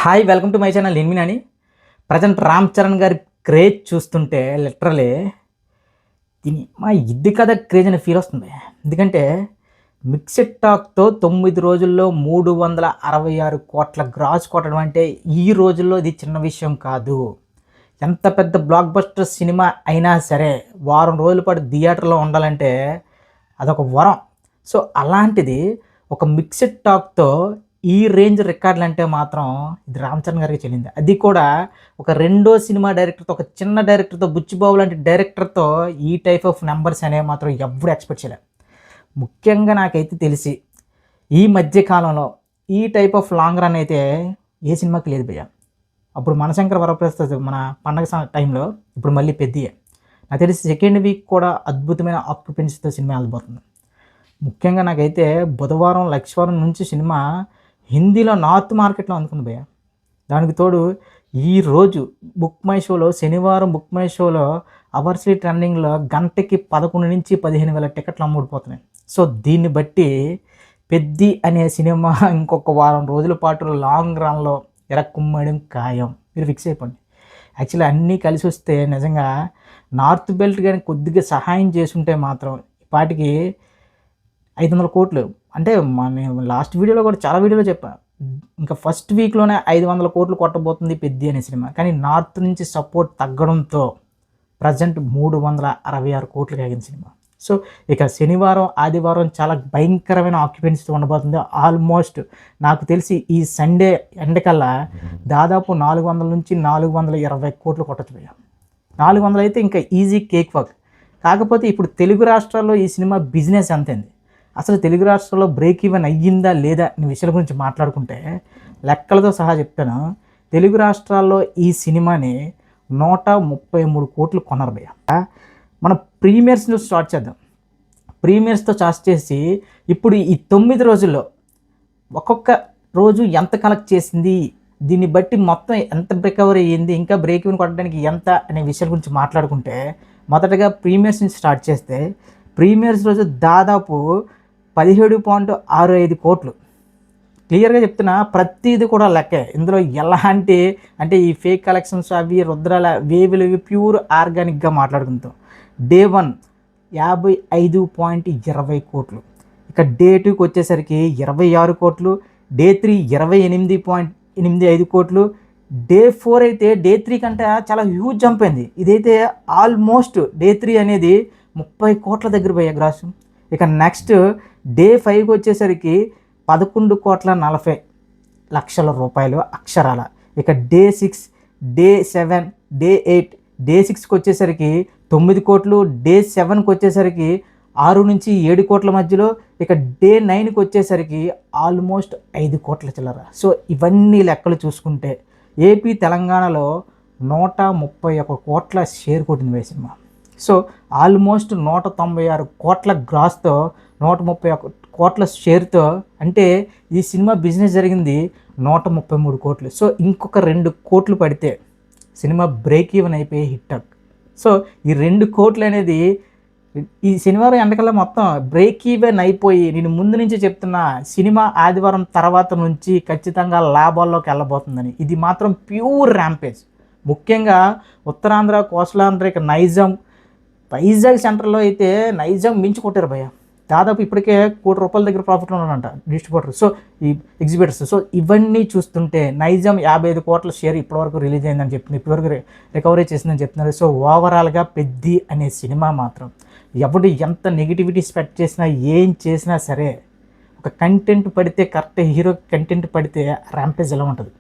Hi welcome to my channel నేను present Ram Charan గారి craze చూస్తుంటే లిటరలీ దీని మా ఇది కదా క్రేజ్ అనే ఫీల్ వస్తుంది. ఎందుకంటే మిక్సెడ్ టాక్తో 9 రోజుల్లో 366 కోట్ల గ్రాస్ కొట్టడం అంటే ఈ రోజుల్లో ఇది చిన్న విషయం కాదు. ఎంత పెద్ద బ్లాక్ బస్టర్ సినిమా అయినా సరే వారం రోజుల పాటు థియేటర్లో ఉండాలంటే అదొక వరం. సో అలాంటిది ఒక మిక్సెడ్ టాక్తో ఈ రేంజ్ రికార్డులు అంటే మాత్రం ఇది రామ్ చరణ్ గారికి చెల్లింది. అది కూడా ఒక రెండో సినిమా డైరెక్టర్తో, ఒక చిన్న డైరెక్టర్తో, బుచ్చిబాబు లాంటి డైరెక్టర్తో ఈ టైప్ ఆఫ్ నెంబర్స్ అనేవి మాత్రం ఎవ్వరు ఎక్స్పెక్ట్ చేయలేదు. ముఖ్యంగా నాకైతే తెలిసి ఈ మధ్యకాలంలో ఈ టైప్ ఆఫ్ లాంగ్ రన్ అయితే ఏ సినిమాకి లేదు భయ్య. అప్పుడు మనశంకర వరప్రసాద్ మన పండగ టైంలో, ఇప్పుడు మళ్ళీ పెద్దయే. నాకు తెలిసి సెకండ్ వీక్ కూడా అద్భుతమైన ఆక్యుపెన్సీతో సినిమా వెళ్ళిపోతుంది. ముఖ్యంగా నాకైతే బుధవారం లక్ష్వారం నుంచి సినిమా హిందీలో నార్త్ మార్కెట్లో అందుకుంది భయ్య. దానికి తోడు ఈరోజు బుక్ మై షోలో, శనివారం బుక్ మై షోలో అవర్స్లీ ట్రెండింగ్లో గంటకి 11 నుంచి 15,000 టికెట్లు అమ్ముడిపోతున్నాయి. సో దీన్ని బట్టి పెద్ది అనే సినిమా ఇంకొక వారం రోజుల పాటు లాంగ్ రన్లో ఎరక్కుమ్మడం ఖాయం. మీరు ఫిక్స్ అయిపోండి. యాక్చువల్లీ అన్నీ కలిసి వస్తే నిజంగా నార్త్ బెల్ట్ కానీ కొద్దిగా సహాయం చేసుంటే మాత్రం ఇప్పటికి 500 కోట్లు అంటే నేను లాస్ట్ వీడియోలో కూడా చాలా వీడియోలో చెప్పాను. ఇంకా ఫస్ట్ వీక్లోనే 500 కోట్లు కొట్టబోతుంది పెద్ది అనే సినిమా. కానీ నార్త్ నుంచి సపోర్ట్ తగ్గడంతో ప్రజెంట్ 366 కోట్లు కాగిన సినిమా. సో ఇక శనివారం ఆదివారం చాలా భయంకరమైన ఆక్యుపెన్సీతో ఉండబోతుంది. ఆల్మోస్ట్ నాకు తెలిసి ఈ సండే ఎండకల్లా దాదాపు 400 నుంచి 420 కోట్లు కొట్టచ్చు పోయాం. 400 అయితే ఇంకా ఈజీ కేక్ వర్క్. కాకపోతే ఇప్పుడు తెలుగు రాష్ట్రాల్లో ఈ సినిమా బిజినెస్ ఎంతైంది, అసలు తెలుగు రాష్ట్రాల్లో బ్రేక్ ఈవెన్ అయ్యిందా లేదా అనే విషయాల గురించి మాట్లాడుకుంటే లెక్కలతో సహా చెప్తాను. తెలుగు రాష్ట్రాల్లో ఈ సినిమాని 133 కోట్లు కొన్నారు భయ్య. మనం ప్రీమియర్స్లో స్టార్ట్ చేద్దాం. ప్రీమియర్స్తో స్టార్ట్ చేసి ఇప్పుడు ఈ 9 రోజుల్లో ఒక్కొక్క రోజు ఎంత కలెక్ట్ చేసింది, దీన్ని బట్టి మొత్తం ఎంత రికవరీ అయ్యింది, ఇంకా బ్రేక్ ఈవెన్ కొట్టడానికి ఎంత అనే విషయాల గురించి మాట్లాడుకుంటే మొదటగా ప్రీమియర్స్ నుంచి స్టార్ట్ చేస్తే ప్రీమియర్స్ రోజు దాదాపు 17.65 కోట్లు. క్లియర్గా చెప్తున్నా, ప్రతిది కూడా లెక్కే. ఇందులో ఎలాంటి అంటే ఈ ఫేక్ కలెక్షన్స్ అవి రుద్రాల వేవులు ప్యూర్ ఆర్గానిక్గా మాట్లాడుకుంటాం. డే 1 55.20 కోట్లు. ఇక డే 2కి వచ్చేసరికి 26 కోట్లు. డే 3 28.85 కోట్లు. డే 4 అయితే డే 3 కంటే చాలా హ్యూజ్ జంప్ అయింది. ఇదైతే ఆల్మోస్ట్ డే 3 అనేది 30 కోట్ల దగ్గర పోయే గ్రాసు. ఇక నెక్స్ట్ డే 5కి వచ్చేసరికి 11,40,00,000 రూపాయలు అక్షరాల. ఇక డే 6, డే 7, డే 8, డే 6కి వచ్చేసరికి 9 కోట్లు. డే 7కి వచ్చేసరికి 6 నుంచి 7 కోట్ల మధ్యలో. ఇక డే 9కి వచ్చేసరికి ఆల్మోస్ట్ 5 కోట్ల చిల్లర. సో ఇవన్నీ లెక్కలు చూసుకుంటే ఏపీ తెలంగాణలో 131 కోట్ల షేర్ కొట్టింది ఈ సినిమా. సో ఆల్మోస్ట్ 196 కోట్ల గ్రాస్తో 131 కోట్ల షేర్తో, అంటే ఈ సినిమా బిజినెస్ జరిగింది 133 కోట్లు. సో ఇంకొక 2 కోట్లు పడితే సినిమా బ్రేక్ ఈవెన్ అయిపోయి హిట్ అక్. సో ఈ 2 కోట్లు అనేది ఈ శనివారం ఎండకల్లా మొత్తం బ్రేక్ ఈవెన్ అయిపోయి, నేను ముందు నుంచి చెప్తున్నా సినిమా ఆదివారం తర్వాత నుంచి ఖచ్చితంగా లాభాల్లోకి వెళ్ళబోతుందని. ఇది మాత్రం ప్యూర్ ర్యాంపేజ్. ముఖ్యంగా ఉత్తరాంధ్ర, కోస్టలాంధ్ర, ఇక నైజాం, వైజాగ్ సెంటర్లో అయితే నైజాం మించి కొట్టారు భయ్య. దాదాపు ఇప్పటికే ₹1,00,00,000 దగ్గర ప్రాఫిట్లో ఉన్నాడంట డిస్ట్రిబ్యూటర్, సో ఈ ఎగ్జిబిటర్స్. సో ఇవన్నీ చూస్తుంటే నైజాం 55 కోట్ల షేర్ ఇప్పటివరకు రిలీజ్ అయిందని చెప్తుంది, ఇప్పటివరకు రికవరీ చేసిందని చెప్తున్నారు. సో ఓవరాల్గా పెద్ది అనే సినిమా మాత్రం ఎవడు ఎంత నెగిటివిటీ స్ప్రెడ్ చేసినా ఏం చేసినా సరే, ఒక కంటెంట్ పడితే, కరెక్ట్ హీరో కంటెంట్ పడితే ర్యాంపేజ్ ఎలా ఉంటుంది.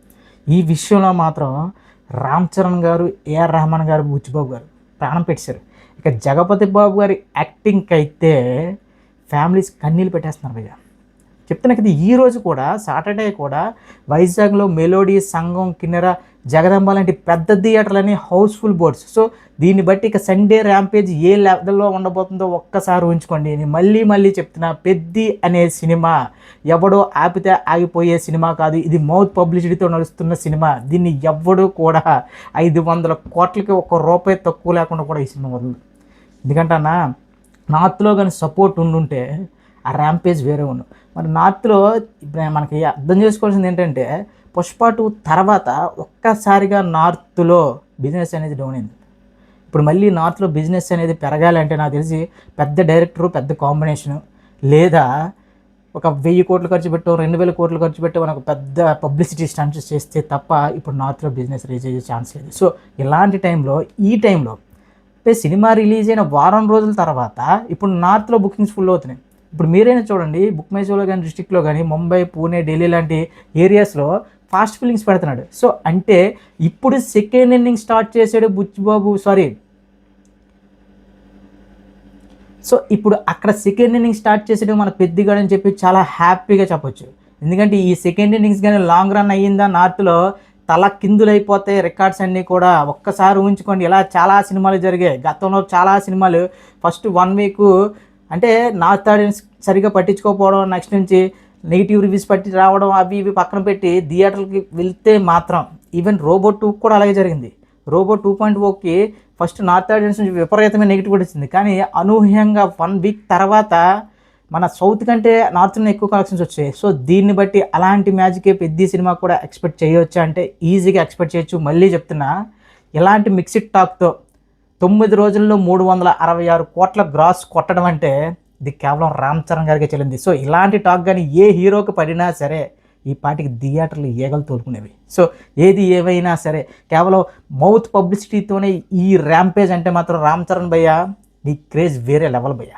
ఈ విషయంలో మాత్రం రామ్ చరణ్ గారు, ఏఆర్ రెహమాన్ గారు, బుచ్చిబాబు గారు ప్రాణం పెట్టారు. ఇక జగపతి బాబు గారి యాక్టింగ్కి అయితే ఫ్యామిలీస్ కన్నీళ్ళు పెట్టేస్తున్నారు భయ్య. చెప్తున్నా కదా, ఈరోజు కూడా సాటర్డే కూడా వైజాగ్లో మెలోడీ, సంఘం, కిన్నెర, జగదంబ లాంటి పెద్ద థియేటర్లని హౌస్ఫుల్ బోర్డ్స్. సో దీన్ని బట్టి ఇక సండే ర్యాంపేజ్ ఏ లెవెల్లో ఉండబోతుందో ఒక్కసారి ఉంచుకోండి. నేను మళ్ళీ చెప్తున్నా, పెద్ది అనే సినిమా ఎవడో ఆపితే ఆగిపోయే సినిమా కాదు. ఇది మౌత్ పబ్లిసిటీతో నడుస్తున్న సినిమా. దీన్ని ఎవడు కూడా 500 కోట్లకి ₹1 తక్కువ లేకుండా కూడా ఈ సినిమా వదలదు. ఎందుకంటే అన్న, నార్త్లో కానీ సపోర్ట్ ఉండుంటే ఆ ర్యాంపేజ్ వేరే ఉండు. మరి నార్త్లో ఇప్పుడు మనకి అర్థం చేసుకోవాల్సింది ఏంటంటే, పుష్ప 2 తర్వాత ఒక్కసారిగా నార్త్లో బిజినెస్ అనేది డౌన్ అయింది. ఇప్పుడు మళ్ళీ నార్త్లో బిజినెస్ అనేది పెరగాలంటే నాకు తెలిసి పెద్ద డైరెక్టరు, పెద్ద కాంబినేషను, లేదా ఒక 1000 కోట్లు ఖర్చు పెట్టో 2000 కోట్లు ఖర్చు పెట్టి మనకు పెద్ద పబ్లిసిటీ స్టంట్స్ చేస్తే తప్ప ఇప్పుడు నార్త్లో బిజినెస్ రీచ్ అయ్యే ఛాన్స్ లేదు. సో ఇలాంటి టైంలో అంటే సినిమా రిలీజ్ అయిన వారం రోజుల తర్వాత ఇప్పుడు నార్త్లో బుకింగ్స్ ఫుల్ అవుతున్నాయి. ఇప్పుడు మీరైనా చూడండి, బుక్ మై షోలో కానీ, డిస్ట్రిక్ట్లో కానీ, ముంబై, పూణే, ఢిల్లీ లాంటి ఏరియాస్లో ఫాస్ట్ ఫిల్లింగ్స్ పెడుతున్నాడు. సో అంటే ఇప్పుడు సెకండ్ ఇన్నింగ్ స్టార్ట్ చేసాడు బుచ్చిబాబు, సో ఇప్పుడు అక్కడ సెకండ్ ఇన్నింగ్స్ స్టార్ట్ చేసేటప్పుడు మన పెద్దగాడు అని చెప్పి చాలా హ్యాపీగా చెప్పొచ్చు. ఎందుకంటే ఈ సెకండ్ ఇన్నింగ్స్ కానీ లాంగ్ రన్ అయ్యిందా నార్త్లో తల కిందులైపోతాయి రికార్డ్స్ అన్నీ కూడా. ఒక్కసారి ఊహించుకోండి, ఇలా చాలా సినిమాలు జరిగాయి గతంలో. చాలా సినిమాలు ఫస్ట్ 1 వీక్ అంటే నార్త్ ఆడియన్స్ సరిగ్గా పట్టించుకోకపోవడం, నెక్స్ట్ నుంచి నెగిటివ్ రివ్యూస్ పట్టి రావడం, అవి ఇవి పక్కన పెట్టి థియేటర్కి వెళ్తే మాత్రం ఈవెన్ రోబో 2 కూడా అలాగే జరిగింది. రోబో 2.0కి ఫస్ట్ నార్త్ ఆడియన్స్ నుంచి విపరీతమైన నెగిటివ్ వచ్చింది. కానీ అనూహ్యంగా 1 వీక్ తర్వాత మన సౌత్ కంటే నార్త్లో ఎక్కువ కలెక్షన్స్ వచ్చాయి. సో దీన్ని బట్టి అలాంటి మ్యాజికే పెద్ద సినిమా కూడా ఎక్స్పెక్ట్ చేయవచ్చు అంటే ఈజీగా ఎక్స్పెక్ట్ చేయొచ్చు. మళ్ళీ చెప్తున్నా, ఇలాంటి మిక్స్డ్ టాక్తో 9 రోజుల్లో 366 కోట్ల గ్రాస్ కొట్టడం అంటే ఇది కేవలం రామ్ చరణ్ గారికి చెల్లింది. సో ఇలాంటి టాక్ కానీ ఏ హీరోకి పడినా సరే ఈ పాటికి థియేటర్లు ఈగలు తోలుకునేవి. సో ఏది ఏవైనా సరే కేవలం మౌత్ పబ్లిసిటీతోనే ఈ ర్యాంపేజ్ అంటే మాత్రం రామ్ చరణ్ భయ్య, నీ క్రేజ్ వేరే లెవెల్ భయ్య.